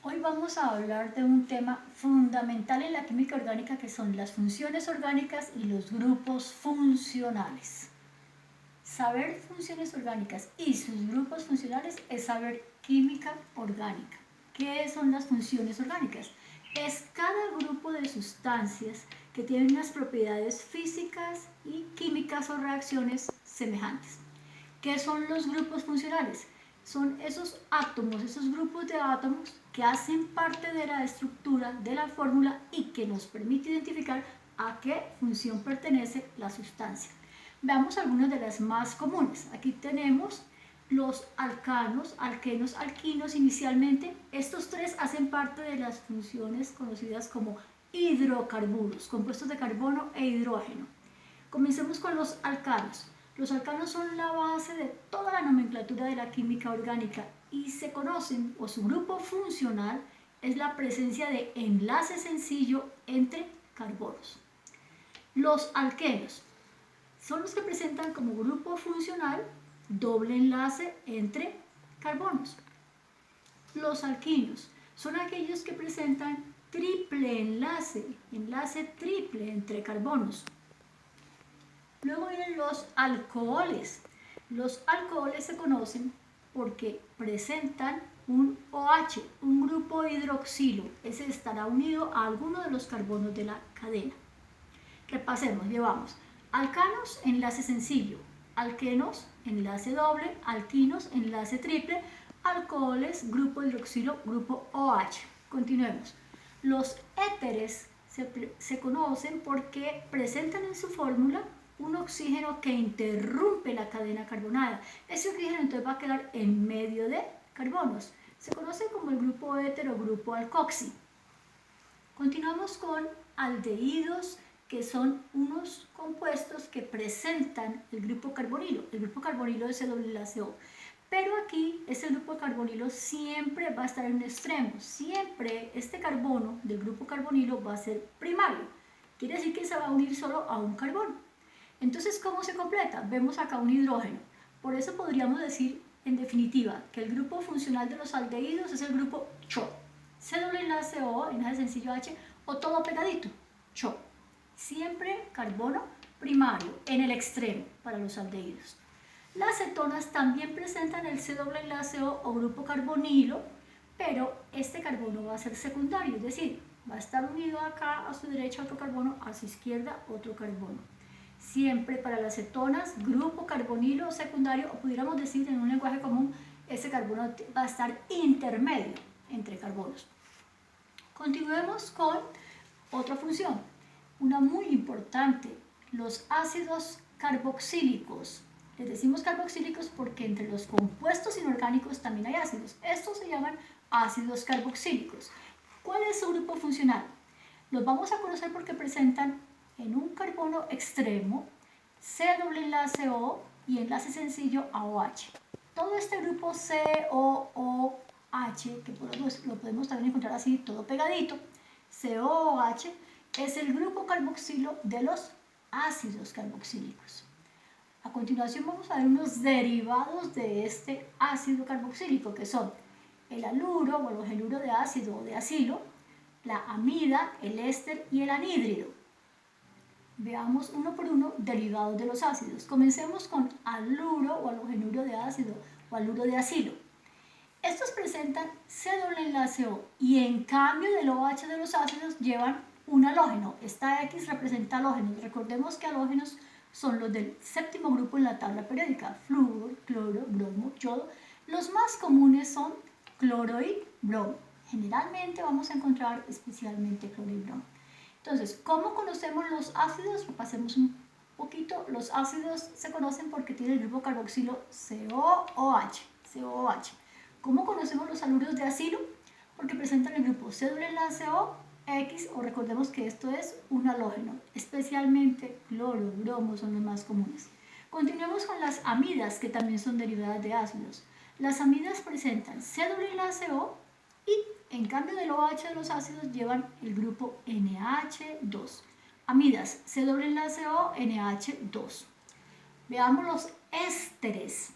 Hoy vamos a hablar de un tema fundamental en la química orgánica que son las funciones orgánicas y los grupos funcionales. Saber funciones orgánicas y sus grupos funcionales es saber química orgánica. ¿Qué son las funciones orgánicas? Es cada grupo de sustancias que tienen unas propiedades físicas y químicas o reacciones semejantes. ¿Qué son los grupos funcionales? Son esos átomos, esos grupos de átomos que hacen parte de la estructura de la fórmula y que nos permite identificar a qué función pertenece la sustancia. Veamos algunas de las más comunes. Aquí tenemos los alcanos, alquenos, alquinos inicialmente. Estos tres hacen parte de las funciones conocidas como hidrocarburos, compuestos de carbono e hidrógeno. Comencemos con los alcanos. Los alcanos son la base de toda la nomenclatura de la química orgánica y se conocen, o su grupo funcional es la presencia de enlace sencillo entre carbonos. Los alquenos son los que presentan como grupo funcional doble enlace entre carbonos. Los alquinos son aquellos que presentan triple enlace, enlace triple entre carbonos. Luego vienen los alcoholes. Los alcoholes se conocen porque presentan un OH, un grupo hidroxilo. Ese estará unido a alguno de los carbonos de la cadena. Repasemos, llevamos alcanos, enlace sencillo, alquenos, enlace doble, alquinos, enlace triple, alcoholes, grupo hidroxilo, grupo OH. Continuemos. Los éteres se conocen porque presentan en su fórmula un oxígeno que interrumpe la cadena carbonada. Ese oxígeno entonces va a quedar en medio de carbonos. Se conoce como el grupo éter o grupo alcoxi. Continuamos con aldehídos, que son unos compuestos que presentan el grupo carbonilo. El grupo carbonilo es el doble enlace O. Pero aquí ese grupo carbonilo siempre va a estar en un extremo. Siempre este carbono del grupo carbonilo va a ser primario. Quiere decir que se va a unir solo a un carbono. Entonces, ¿cómo se completa? Vemos acá un hidrógeno. Por eso podríamos decir, en definitiva, que el grupo funcional de los aldehídos es el grupo CHO. C doble enlace O, enlace sencillo H, o todo pegadito, CHO. Siempre carbono primario en el extremo para los aldehídos. Las cetonas también presentan el C doble enlace O grupo carbonilo, pero este carbono va a ser secundario, es decir, va a estar unido acá a su derecha otro carbono, a su izquierda otro carbono. Siempre para las cetonas, grupo carbonilo secundario, o pudiéramos decir en un lenguaje común, ese carbono va a estar intermedio entre carbonos. Continuemos con otra función, una muy importante, los ácidos carboxílicos. Les decimos carboxílicos porque entre los compuestos inorgánicos también hay ácidos. Estos se llaman ácidos carboxílicos. ¿Cuál es su grupo funcional? Los vamos a conocer porque presentan en un carbono extremo C doble enlace O y enlace sencillo a OH. Todo este grupo COOH, que lo podemos también encontrar así todo pegadito, COOH, es el grupo carboxilo de los ácidos carboxílicos. A continuación vamos a ver unos derivados de este ácido carboxílico que son el haluro o el haluro de ácido o de acilo, la amida, el éster y el anhídrido. Veamos uno por uno derivados de los ácidos. Comencemos con haluro o halogenuro de ácido o haluro de acilo. Estos presentan C doble enlace O y en cambio del OH de los ácidos llevan un halógeno. Esta X representa halógenos. Recordemos que halógenos son los del séptimo grupo en la tabla periódica: flúor, cloro, bromo, yodo. Los más comunes son cloro y bromo. Generalmente vamos a encontrar especialmente cloro y bromo. Entonces, ¿cómo conocemos los ácidos? Repasemos un poquito. Los ácidos se conocen porque tienen el grupo carboxilo COOH. ¿Cómo conocemos los haluros de acilo? Porque presentan el grupo C doble enlace O, X, o recordemos que esto es un halógeno. Especialmente cloro, bromo son los más comunes. Continuemos con las amidas, que también son derivadas de ácidos. Las amidas presentan C doble enlace O y en cambio del OH de los ácidos llevan el grupo NH2. Amidas, C doble enlace O, NH2. Veamos los ésteres.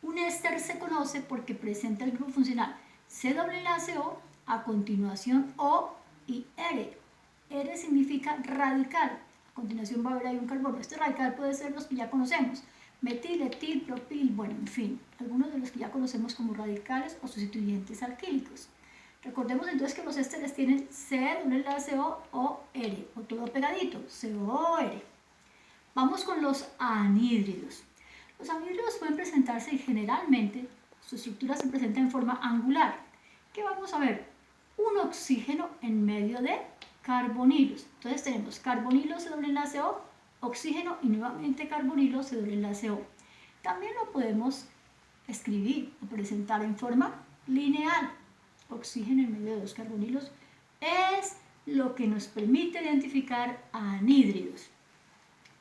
Un éster se conoce porque presenta el grupo funcional C doble enlace O, a continuación O y R. R significa radical. A continuación va a haber ahí un carbono. Este radical puede ser los que ya conocemos. Metil, etil, propil, bueno, en fin, algunos de los que ya conocemos como radicales o sustituyentes alquílicos. Recordemos entonces que los ésteres tienen C doble enlace O, R, o todo pegadito, COOR. Vamos con los anhídridos. Los anhídridos pueden presentarse y generalmente su estructura se presenta en forma angular. ¿Qué vamos a ver? Un oxígeno en medio de carbonilos. Entonces tenemos carbonilo C doble enlace O, oxígeno y nuevamente carbonilo C doble enlace O. También lo podemos escribir o presentar en forma lineal. Oxígeno en medio de dos carbonilos es lo que nos permite identificar anhídridos.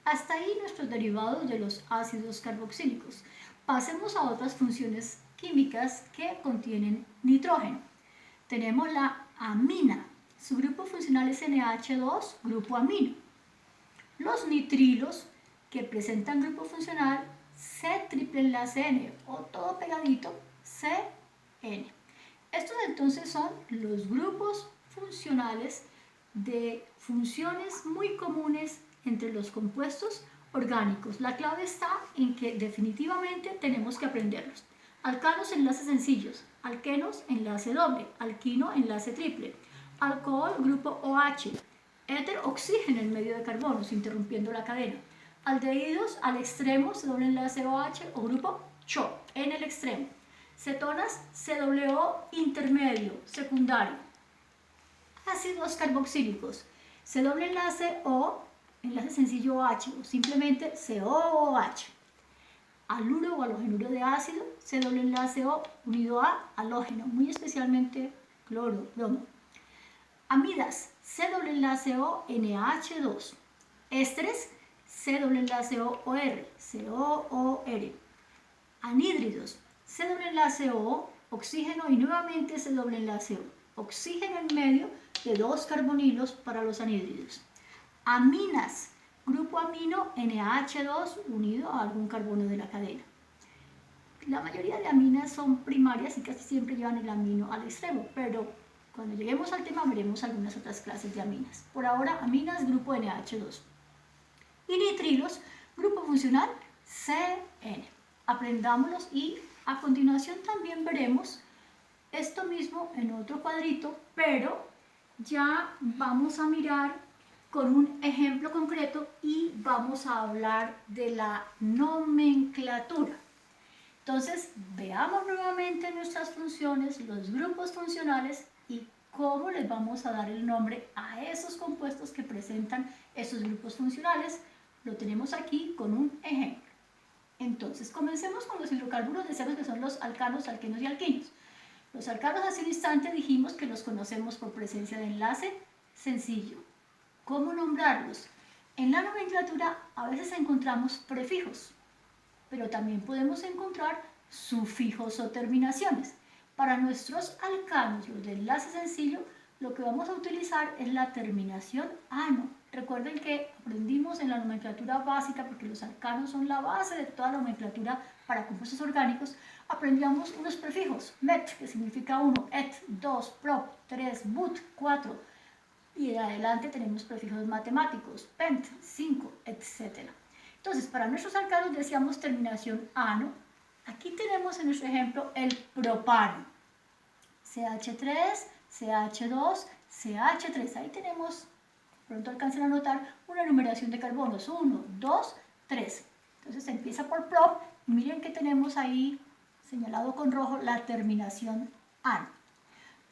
Hasta ahí nuestros derivados de los ácidos carboxílicos. Pasemos a otras funciones químicas que contienen nitrógeno. Tenemos la amina. Su grupo funcional es NH2, grupo amino. Los nitrilos, que presentan grupo funcional C triple enlace N, o todo pegadito, CN. Estos entonces son los grupos funcionales de funciones muy comunes entre los compuestos orgánicos. La clave está en que definitivamente tenemos que aprenderlos. Alcanos, enlaces sencillos. Alquenos, enlace doble. Alquino, enlace triple. Alcohol, grupo OH. Éter, oxígeno en medio de carbonos, interrumpiendo la cadena. Aldehídos, al extremo, C doble enlace OH o grupo CHO, en el extremo. Cetonas, COO, intermedio, secundario. Ácidos carboxílicos, C doble enlace O, enlace sencillo OH, o simplemente COOH. Haluro o halogenuro de ácido, C doble enlace O unido a halógeno, muy especialmente cloro, bromo. Amidas, C doble enlace O, NH2. Ésteres, C doble enlace O, OR, COOR. Anhídridos, C doble enlace O, oxígeno y nuevamente C doble enlace O. Oxígeno en medio de dos carbonilos para los anhídridos. Aminas, grupo amino NH2 unido a algún carbono de la cadena. La mayoría de aminas son primarias y casi siempre llevan el amino al extremo, pero cuando lleguemos al tema veremos algunas otras clases de aminas. Por ahora, aminas, grupo NH2. Y nitrilos, grupo funcional CN. Aprendámoslos y a continuación también veremos esto mismo en otro cuadrito, pero ya vamos a mirar con un ejemplo concreto y vamos a hablar de la nomenclatura. Entonces, veamos nuevamente nuestras funciones, los grupos funcionales y cómo les vamos a dar el nombre a esos compuestos que presentan esos grupos funcionales. Lo tenemos aquí con un ejemplo. Entonces, comencemos con los hidrocarburos. Decimos que son los alcanos, alquenos y alquinos. Los alcanos hace un instante dijimos que los conocemos por presencia de enlace sencillo. ¿Cómo nombrarlos? En la nomenclatura a veces encontramos prefijos, pero también podemos encontrar sufijos o terminaciones. Para nuestros alcanos, los de enlace sencillo, lo que vamos a utilizar es la terminación ano. Recuerden que aprendimos en la nomenclatura básica, porque los alcanos son la base de toda la nomenclatura para compuestos orgánicos, aprendíamos unos prefijos, met, que significa 1, et, 2, prop, 3, but, 4, y de adelante tenemos prefijos matemáticos, pent, 5, etc. Entonces, para nuestros alcanos decíamos terminación ano. Aquí tenemos en nuestro ejemplo el propano, CH3, CH2, CH3. Ahí tenemos, pronto alcancen a notar, una numeración de carbonos, 1, 2, 3. Entonces empieza por prop y miren que tenemos ahí señalado con rojo la terminación ano.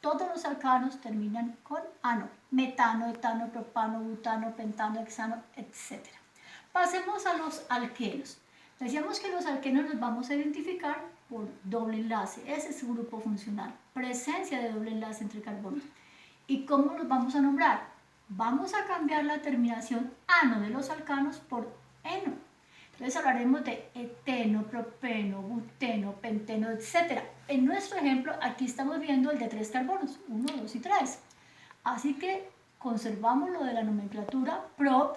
Todos los alcanos terminan con ano, metano, etano, propano, butano, pentano, hexano, etc. Pasemos a los alquenos. Decíamos que los alquenos los vamos a identificar por doble enlace, ese es su grupo funcional, presencia de doble enlace entre carbonos. ¿Y cómo los vamos a nombrar? Vamos a cambiar la terminación ano de los alcanos por eno. Entonces hablaremos de eteno, propeno, buteno, penteno, etc. En nuestro ejemplo aquí estamos viendo el de 3 carbonos, 1, 2 y 3. Así que conservamos lo de la nomenclatura prop,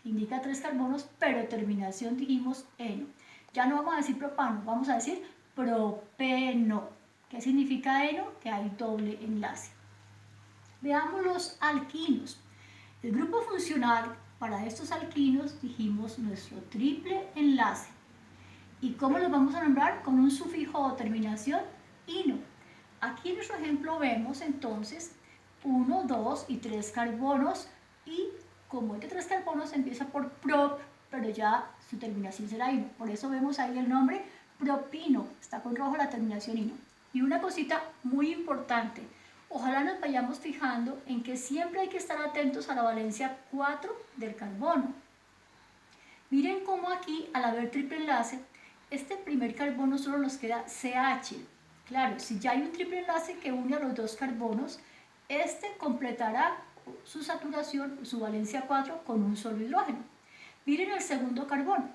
que indica 3 carbonos, pero terminación dijimos eno. Ya no vamos a decir propano, vamos a decir propeno, que ¿Qué significa eno? Que hay doble enlace. Veamos los alquinos. El grupo funcional para estos alquinos dijimos nuestro triple enlace. ¿Y cómo los vamos a nombrar? Con un sufijo o terminación ino. Aquí en nuestro ejemplo vemos entonces 1, 2 y 3 carbonos, y como es de 3 carbonos empieza por prop, pero ya su terminación será ino. Por eso vemos ahí el nombre propino, está con rojo la terminación ino. Y una cosita muy importante, ojalá nos vayamos fijando en que siempre hay que estar atentos a la valencia 4 del carbono. Miren cómo aquí, al haber triple enlace, este primer carbono solo nos queda CH. Claro, si ya hay un triple enlace que une a los dos carbonos, este completará su saturación, su valencia 4, con un solo hidrógeno. Miren el segundo carbono.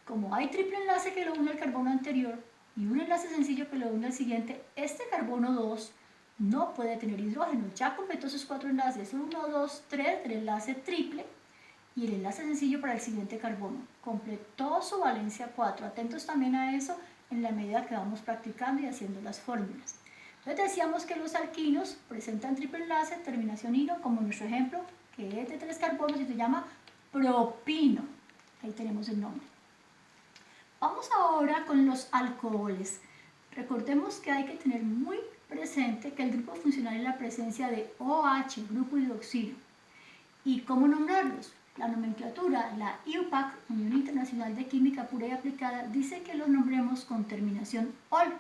Como hay triple enlace que lo une al carbono anterior y un enlace sencillo que lo une al siguiente, este carbono 2 no puede tener hidrógeno. Ya completó sus 4 enlaces, 1, 2, 3, el enlace triple y el enlace sencillo para el siguiente carbono. Completó su valencia 4. Atentos también a eso en la medida que vamos practicando y haciendo las fórmulas. Entonces decíamos que los alquinos presentan triple enlace, terminación ino, como nuestro ejemplo, que es de 3 carbonos y se llama propino. Ahí tenemos el nombre. Vamos ahora con los alcoholes. Recordemos que hay que tener muy presente que el grupo funcional es la presencia de OH, grupo hidroxilo. ¿Y cómo nombrarlos? La nomenclatura, la IUPAC, Unión Internacional de Química Pura y Aplicada, dice que los nombremos con terminación ol.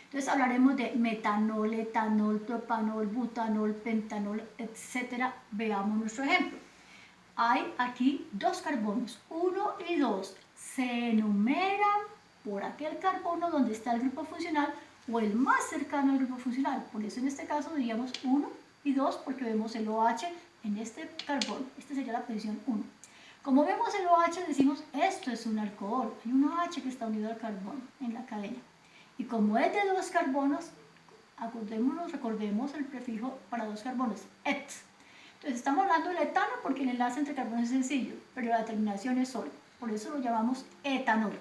Entonces hablaremos de metanol, etanol, propanol, butanol, pentanol, etc. Veamos nuestro ejemplo. Hay aquí 2 carbonos, 1 y 2. Se enumeran por aquel carbono donde está el grupo funcional o el más cercano al grupo funcional. Por eso en este caso diríamos 1 y 2 porque vemos el OH en este carbono. Esta sería la posición 1. Como vemos el OH decimos esto es un alcohol. Hay un OH que está unido al carbono en la cadena. Y como es de 2 carbonos, recordemos el prefijo para 2 carbonos, et. Entonces estamos hablando del etano porque el enlace entre carbonos es sencillo, pero la terminación es sol. Por eso lo llamamos etanol.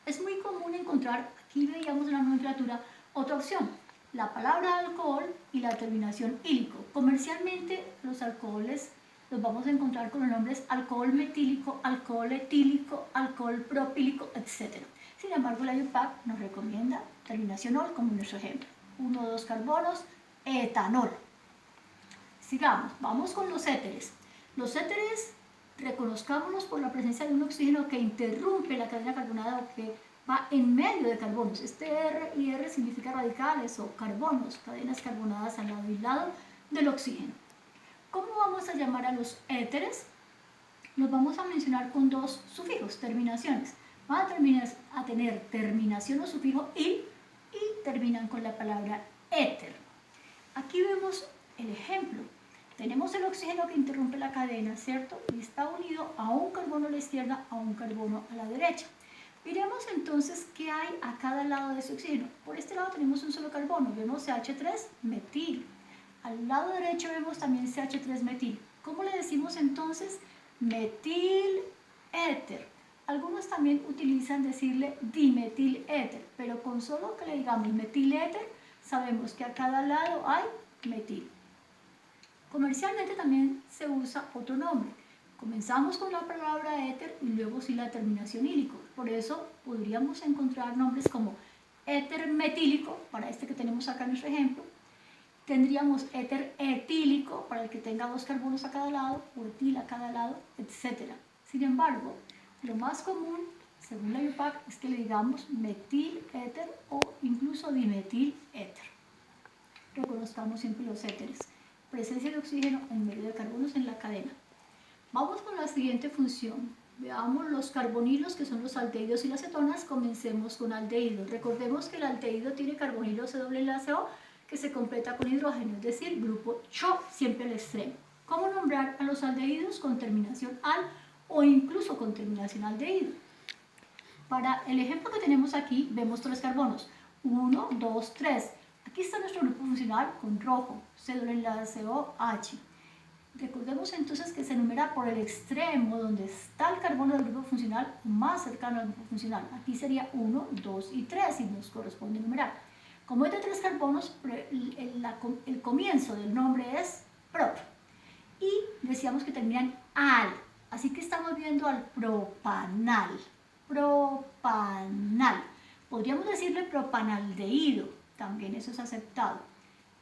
Es muy común encontrar, aquí veíamos en la nomenclatura, otra opción, la palabra alcohol y la terminación ílico. Comercialmente los alcoholes los vamos a encontrar con los nombres alcohol metílico, alcohol etílico, alcohol propílico, etc. Sin embargo, la IUPAC nos recomienda terminación ol como nuestro ejemplo. 1 o 2 carbonos, etanol. Sigamos, vamos con los éteres. Los éteres, reconozcámonos por la presencia de un oxígeno que interrumpe la cadena carbonada o que va en medio de carbonos. Este R y R significa radicales o carbonos, cadenas carbonadas al lado y lado del oxígeno. ¿Cómo vamos a llamar a los éteres? Los vamos a mencionar con 2 sufijos, terminaciones. Van a tener terminación o sufijo il y terminan con la palabra éter. Aquí vemos el ejemplo. Tenemos el oxígeno que interrumpe la cadena, ¿cierto? Y está unido a un carbono a la izquierda, a un carbono a la derecha. Miremos entonces qué hay a cada lado de ese oxígeno. Por este lado tenemos un solo carbono, vemos CH3 metil. Al lado derecho vemos también CH3 metil. ¿Cómo le decimos entonces? Metil éter. Algunos también utilizan decirle dimetil éter, pero con solo que le digamos metil éter, sabemos que a cada lado hay metil. Comercialmente también se usa otro nombre. Comenzamos con la palabra éter y luego sí la terminación ílico. Por eso podríamos encontrar nombres como éter metílico, para este que tenemos acá en nuestro ejemplo. Tendríamos éter etílico, para el que tenga 2 carbonos a cada lado, o etil a cada lado, etc. Sin embargo, lo más común, según la IUPAC, es que le digamos metil éter o incluso dimetil éter. Reconozcamos siempre los éteres. Presencia de oxígeno en medio de carbonos en la cadena. Vamos con la siguiente función. Veamos los carbonilos, que son los aldehídos y las cetonas. Comencemos con aldehídos. Recordemos que el aldehído tiene carbonilo C doble enlace O que se completa con hidrógeno, es decir, grupo CHO, siempre al extremo. ¿Cómo nombrar a los aldehídos? Con terminación al o incluso con terminación aldehído. Para el ejemplo que tenemos aquí, vemos 3 carbonos. 1, 2, 3. Aquí está nuestro grupo funcional con rojo, C doble enlace OH. Recordemos entonces que se enumera por el extremo donde está el carbono del grupo funcional más cercano al grupo funcional. Aquí sería 1, 2 y 3 y nos corresponde enumerar. Como es de 3 carbonos, el comienzo del nombre es prop. Y decíamos que terminan al. Así que estamos viendo al propanal. Propanal. Podríamos decirle propanaldehído, también eso es aceptado.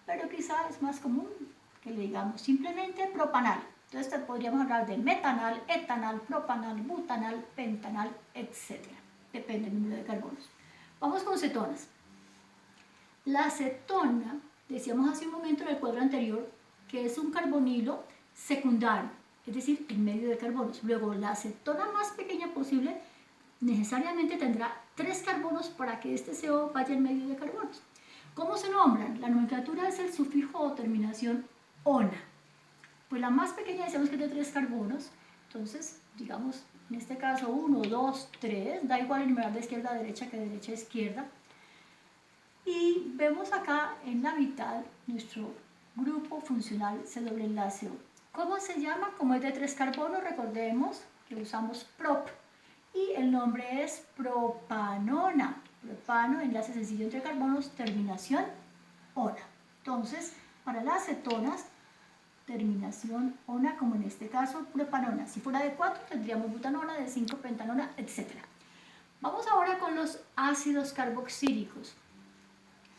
Pero quizá es más común que le digamos simplemente propanal. Entonces podríamos hablar de metanal, etanal, propanal, butanal, pentanal, etc. Depende del número de carbonos. Vamos con cetonas. La cetona, decíamos hace un momento en el cuadro anterior, que es un carbonilo secundario, es decir, en medio de carbonos. Luego, la cetona más pequeña posible necesariamente tendrá 3 carbonos para que este CO vaya en medio de carbonos. ¿Cómo se nombran? La nomenclatura es el sufijo o terminación ona. Pues la más pequeña decíamos que es de 3 carbonos, entonces, digamos, en este caso 1, 2, 3, da igual enumerar de izquierda a derecha que de derecha a izquierda. Y vemos acá en la mitad nuestro grupo funcional C doble enlace O. ¿Cómo se llama? Como es de 3 carbonos, recordemos que usamos prop y el nombre es propanona. Propano, enlace sencillo entre carbonos, terminación ona. Entonces, para las cetonas, terminación ona, como en este caso propanona. Si fuera de 4 tendríamos butanona, de 5 pentanona, etc. Vamos ahora con los ácidos carboxílicos.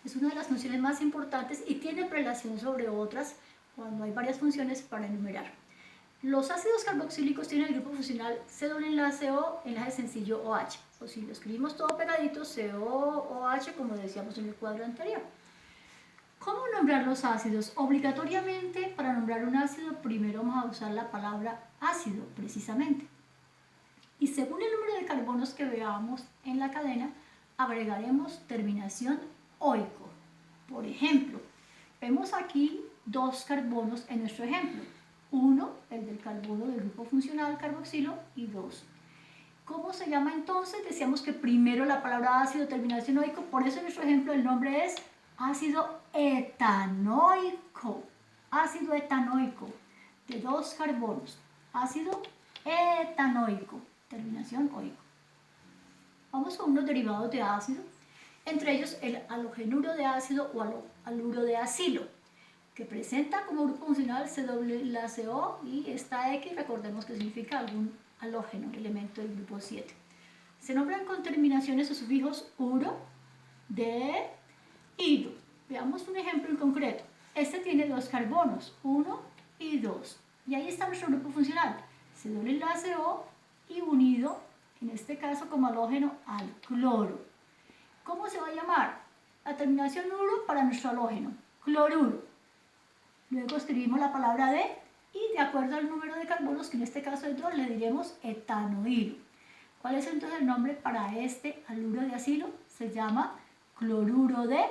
Es una de las funciones más importantes y tiene prelación sobre otras cuando hay varias funciones para enumerar. Los ácidos carboxílicos tienen el grupo funcional C doble enlace O, enlace sencillo OH. O si lo escribimos todo pegadito, COOH, como decíamos en el cuadro anterior. ¿Cómo nombrar los ácidos? Obligatoriamente, para nombrar un ácido, primero vamos a usar la palabra ácido, precisamente. Y según el número de carbonos que veamos en la cadena, agregaremos terminación oico. Por ejemplo, vemos aquí 2 carbonos en nuestro ejemplo. 1, el del carbono del grupo funcional carboxilo, y 2. ¿Cómo se llama entonces? Decíamos que primero la palabra ácido, terminación oico, por eso en nuestro ejemplo el nombre es ácido etanoico. Ácido etanoico, de 2 carbonos. Ácido etanoico, terminación oico. Vamos con unos derivados de ácido, entre ellos el halogenuro de ácido o haluro de acilo, que presenta como grupo funcional C doble enlace O, y esta X recordemos que significa algún halógeno, elemento del grupo 7. Se nombran con terminaciones o sufijos uro, de, ido. Veamos un ejemplo en concreto. Este tiene 2 carbonos, 1 y 2. Y ahí está nuestro grupo funcional, C doble enlace O y unido, en este caso como halógeno, al cloro. ¿Cómo se va a llamar? La terminación uro para nuestro halógeno, cloruro. Luego escribimos la palabra de y de acuerdo al número de carbonos, que en este caso es 2, le diremos etanoilo. ¿Cuál es entonces el nombre para este haluro de acilo? Se llama cloruro de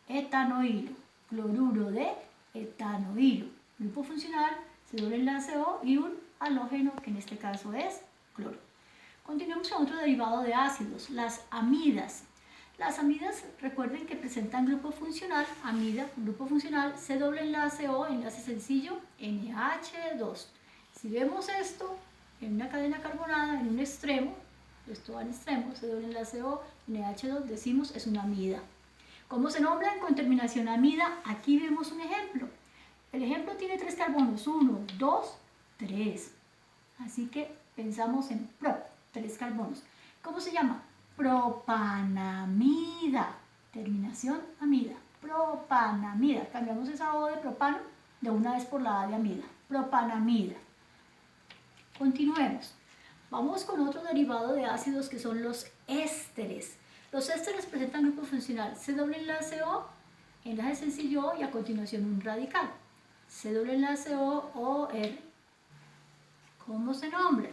etanoilo. Cloruro de etanoilo. Grupo funcional, C doble enlace O y un halógeno, que en este caso es cloro. Continuamos con otro derivado de ácidos, las amidas. Las amidas, recuerden que presentan grupo funcional, amida, grupo funcional, C doble enlace O, enlace sencillo, NH2. Si vemos esto en una cadena carbonada, en un extremo, esto va en extremo, C doble enlace O, NH2, decimos es una amida. ¿Cómo se nombran? Con terminación amida. Aquí vemos un ejemplo. El ejemplo tiene 3 carbonos, 1, 2, 3. Así que pensamos en prop, 3 carbonos. ¿Cómo se llama? Propanamida, terminación amida, propanamida. Cambiamos esa O de propano de una vez por la A de amida, propanamida. Continuemos. Vamos con otro derivado de ácidos que son los ésteres. Los ésteres presentan grupo funcional C doble enlace O, enlace sencillo O y a continuación un radical. C doble enlace O, O, R. ¿Cómo se nombra?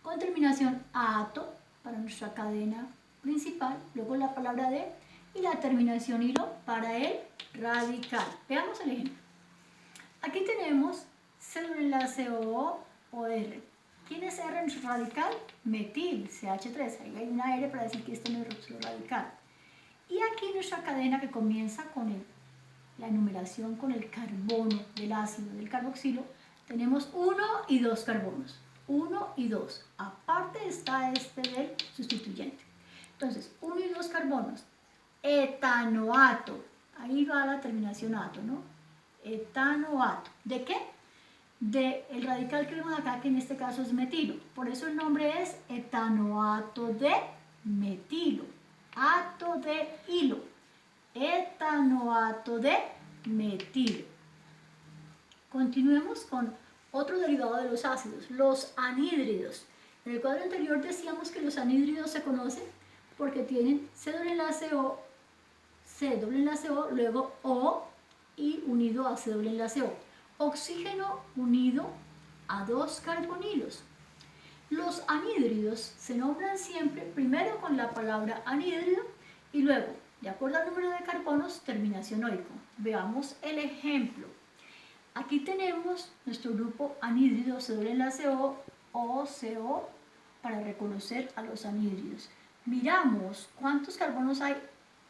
Con terminación ato para nuestra cadena principal, luego la palabra de y la terminación hilo para el radical. Veamos el ejemplo. Aquí tenemos C doble enlace O, R. ¿Quién es R en su radical? Metil, CH3. Ahí hay una R para decir que este no es su radical. Y aquí nuestra cadena que comienza con la enumeración con el carbono del ácido del carboxilo, tenemos 1 y 2 carbonos. 1 y 2. Aparte está este del sustituyente. Entonces, 1 y 2 carbonos. etanoato. Ahí va la terminación ato, ¿no? Etanoato. ¿De qué? El radical que vemos acá, que en este caso es metilo. Por eso el nombre es etanoato de metilo. Ato de hilo. Etanoato de metilo. Continuemos con otro derivado de los ácidos, los anhídridos. En el cuadro anterior decíamos que los anhídridos se conocen porque tienen C doble enlace O, C doble enlace O, luego O y unido a C doble enlace O. Oxígeno unido a dos carbonilos. Los anhídridos se nombran siempre primero con la palabra anhídrido y luego, de acuerdo al número de carbonos, terminación oico. Veamos el ejemplo. Aquí tenemos nuestro grupo anhídrido C doble enlace O, CO, para reconocer a los anhídridos. Miramos cuántos carbonos hay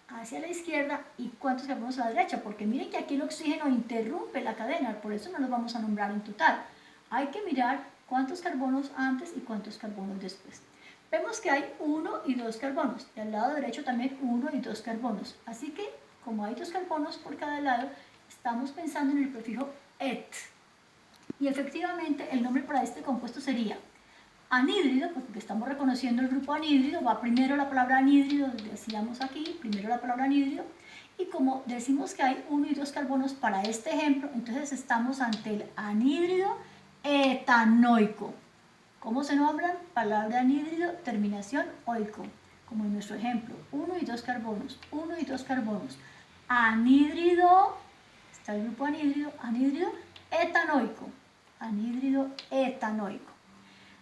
hacia la izquierda y cuántos carbonos a la derecha, porque miren que aquí el oxígeno interrumpe la cadena, por eso no los vamos a nombrar en total. Hay que mirar cuántos carbonos antes y cuántos carbonos después. Vemos que hay 1 y 2 carbonos, y al lado derecho también 1 y 2 carbonos. Así que, como hay 2 carbonos por cada lado, estamos pensando en el prefijo et. Y efectivamente el nombre para este compuesto sería anhídrido, porque estamos reconociendo el grupo anhídrido, va primero la palabra anhídrido, decíamos aquí, primero la palabra anhídrido, y como decimos que hay 1 y 2 carbonos para este ejemplo, entonces estamos ante el anhídrido etanoico. ¿Cómo se nombran? Palabra anhídrido, terminación oico, como en nuestro ejemplo, 1 y 2 carbonos, 1 y 2 carbonos, anhídrido, está el grupo anhídrido, anhídrido etanoico, anhídrido etanoico.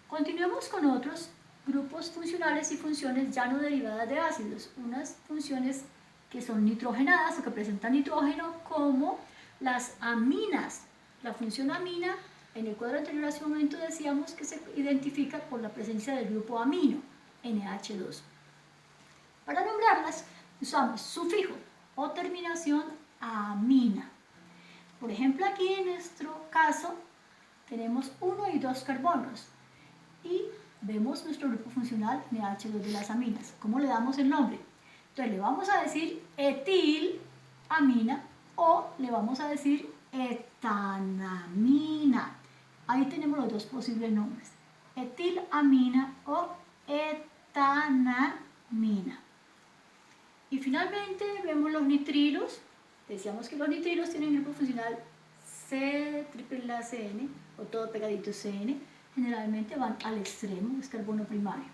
Continuemos con otros grupos funcionales y funciones ya no derivadas de ácidos, unas funciones que son nitrogenadas o que presentan nitrógeno, como las aminas. La función amina, en el cuadro anterior hace un momento decíamos que se identifica por la presencia del grupo amino, NH2. Para nombrarlas usamos sufijo o terminación amina. Por ejemplo, aquí en nuestro caso tenemos 1 y 2 carbonos y vemos nuestro grupo funcional NH2 de las aminas. ¿Cómo le damos el nombre? Entonces le vamos a decir etilamina o le vamos a decir etanamina. Ahí tenemos los dos posibles nombres, etilamina o etanamina. Y finalmente vemos los nitrilos. Decíamos que los nitrilos tienen grupo funcional C triple enlace N o todo pegadito CN. Generalmente van al extremo, es carbono primario.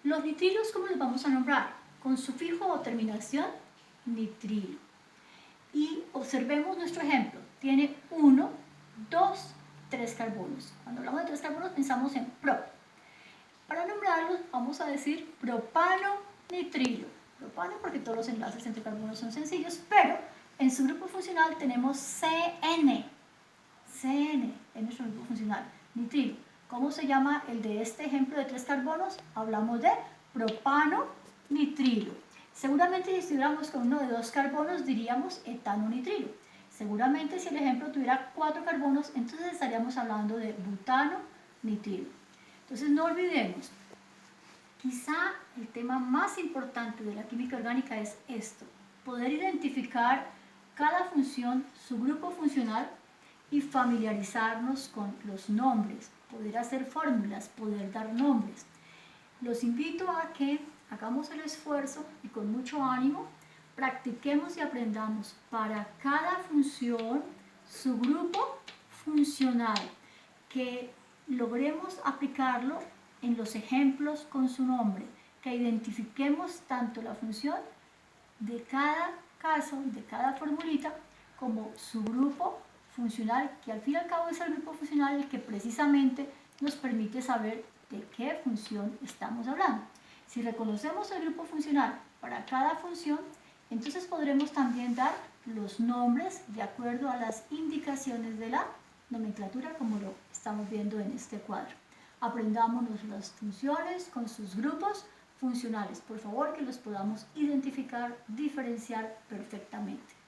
Los nitrilos, ¿cómo los vamos a nombrar? Con sufijo o terminación nitrilo. Y observemos nuestro ejemplo. Tiene 1, 2, 3 carbonos. Cuando hablamos de 3 carbonos pensamos en pro. Para nombrarlos vamos a decir propano nitrilo. Propano porque todos los enlaces entre carbonos son sencillos, pero en su grupo funcional tenemos CN. CN es nuestro grupo funcional, nitrilo. ¿Cómo se llama el de este ejemplo de 3 carbonos? Hablamos de propano nitrilo. Seguramente si estuviéramos con uno de 2 carbonos diríamos etano nitrilo. Seguramente si el ejemplo tuviera 4 carbonos, entonces estaríamos hablando de butano nitrilo. Entonces no olvidemos, quizá el tema más importante de la química orgánica es esto, poder identificar cada función, su grupo funcional y familiarizarnos con los nombres, poder hacer fórmulas, poder dar nombres. Los invito a que hagamos el esfuerzo y con mucho ánimo practiquemos y aprendamos para cada función su grupo funcional, que logremos aplicarlo en los ejemplos con su nombre, que identifiquemos tanto la función de cada caso, de cada formulita, como su grupo funcional, que al fin y al cabo es el grupo funcional el que precisamente nos permite saber de qué función estamos hablando. Si reconocemos el grupo funcional para cada función, entonces podremos también dar los nombres de acuerdo a las indicaciones de la nomenclatura, como lo estamos viendo en este cuadro. Aprendámonos las funciones con sus grupos funcionales. Por favor, que los podamos identificar, diferenciar perfectamente.